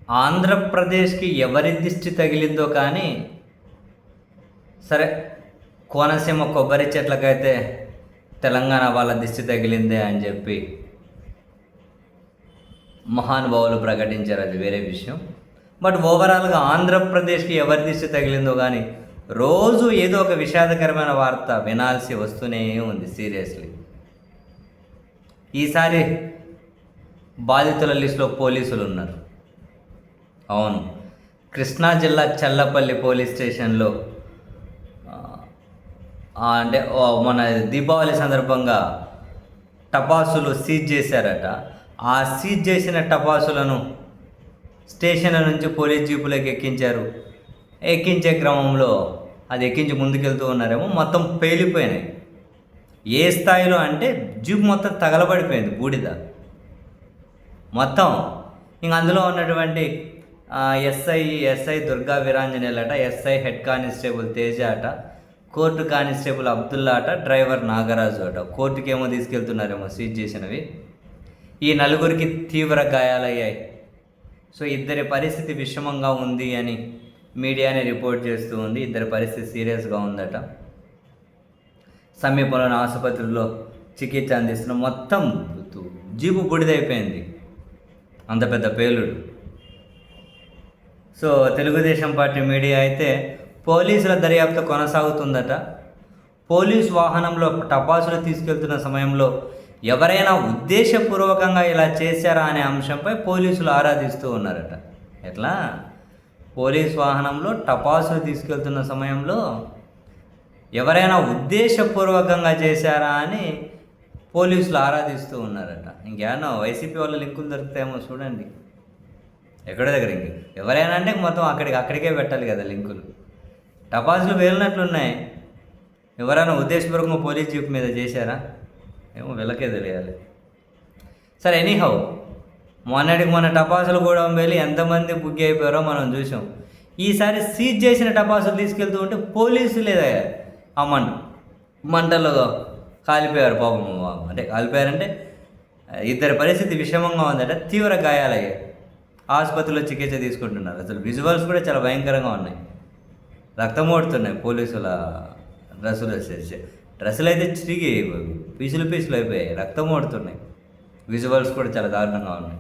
ఆంధ్రప్రదేశ్కి ఎవరి దిష్టి తగిలిందో కానీ సరే, కోనసీమ కొబ్బరి చెట్లకైతే తెలంగాణ వాళ్ళ దిష్టి తగిలిందే అని చెప్పి మహానుభావులు ప్రకటించారు, అది వేరే విషయం. బట్ ఓవరాల్గా ఆంధ్రప్రదేశ్కి ఎవరి దిష్టి తగిలిందో కానీ రోజు ఏదో ఒక విషాదకరమైన వార్త వినాల్సి వస్తూనే ఉంది. సీరియస్లీ ఈసారి బాధితుల లిస్టులో పోలీసులు ఉన్నారు. అవును, కృష్ణా జిల్లా చల్లపల్లి పోలీస్ స్టేషన్లో అంటే మన దీపావళి సందర్భంగా టపాసులు సీజ్ చేశారట. ఆ సీజ్ చేసిన టపాసులను స్టేషన్ల నుంచి పోలీస్ జీపులోకి ఎక్కించారు. ఎక్కించే క్రమంలో అది ఎక్కించి ముందుకెళ్తూ ఉన్నారేమో, మొత్తం పేలిపోయినాయి. ఏ స్థాయిలో అంటే జీప్ మొత్తం తగలబడిపోయింది, బూడిద మొత్తం. ఇంక అందులో ఉన్నటువంటి ఎస్ఐ దుర్గా వీరాంజనేయులు అట, ఎస్ఐ హెడ్ కానిస్టేబుల్ తేజ అట, కోర్టు కానిస్టేబుల్ అబ్దుల్లా అట, డ్రైవర్ నాగరాజు అట. కోర్టుకేమో తీసుకెళ్తున్నారేమో సీజ్ చేసినవి. ఈ నలుగురికి తీవ్ర గాయాలయ్యాయి. సో ఇద్దరి పరిస్థితి విషమంగా ఉంది అని మీడియానే రిపోర్ట్ చేస్తూ ఉంది. ఇద్దరి పరిస్థితి సీరియస్గా ఉందట. సమీపంలోని ఆసుపత్రిలో చికిత్స అందిస్తున్న. మొత్తం జీపు బుడిదైపోయింది, అంత పెద్ద పేలుడు. సో తెలుగుదేశం పార్టీ మీడియా అయితే పోలీసుల దర్యాప్తు కొనసాగుతుందట. పోలీసు వాహనంలో టపాసులు తీసుకెళ్తున్న సమయంలో ఎవరైనా ఉద్దేశపూర్వకంగా ఇలా చేశారా అనే అంశంపై పోలీసులు ఆరాధిస్తూ ఉన్నారట. ఎట్లా? పోలీస్ వాహనంలో టపాసులు తీసుకెళ్తున్న సమయంలో ఎవరైనా ఉద్దేశపూర్వకంగా చేశారా అని పోలీసులు ఆరాధిస్తూ ఉన్నారట. ఇంకేమన్నా వైసీపీ వాళ్ళ లింకులు దొరుకుతాయేమో చూడండి. ఎక్కడో దగ్గర ఇంక ఎవరైనా అంటే మొత్తం అక్కడికే పెట్టాలి కదా లింకులు. టపాసులు వేలినట్లున్నాయి. ఎవరైనా ఉద్దేశపూర్వకంగా పోలీస్ జీప్ మీద చేశారా ఏమో, వీళ్ళకే తెలియాలి. సరే, ఎనీహౌ మొన్న టపాసులు కూడా వెళ్ళి ఎంతమంది బుక్ అయిపోయారో మనం చూసాం. ఈసారి సీజ్ చేసిన టపాసులు తీసుకెళ్తూ ఉంటే పోలీసులే ఆ మంటల్లో కాలిపోయారు పాపం. అంటే కాలిపోయారంటే ఇద్దరి పరిస్థితి విషమంగా ఉందట. తీవ్ర గాయాలయ్యాయి, ఆసుపత్రిలో చికిత్స తీసుకుంటున్నారు. అసలు విజువల్స్ కూడా చాలా భయంకరంగా ఉన్నాయి. రక్తం ఓడుతున్నాయి. పోలీసుల డ్రెస్సులు అయితే చిరిగి పీసులు అయిపోయాయి, రక్తం ఓడుతున్నాయి. విజువల్స్ కూడా చాలా దారుణంగా ఉన్నాయి.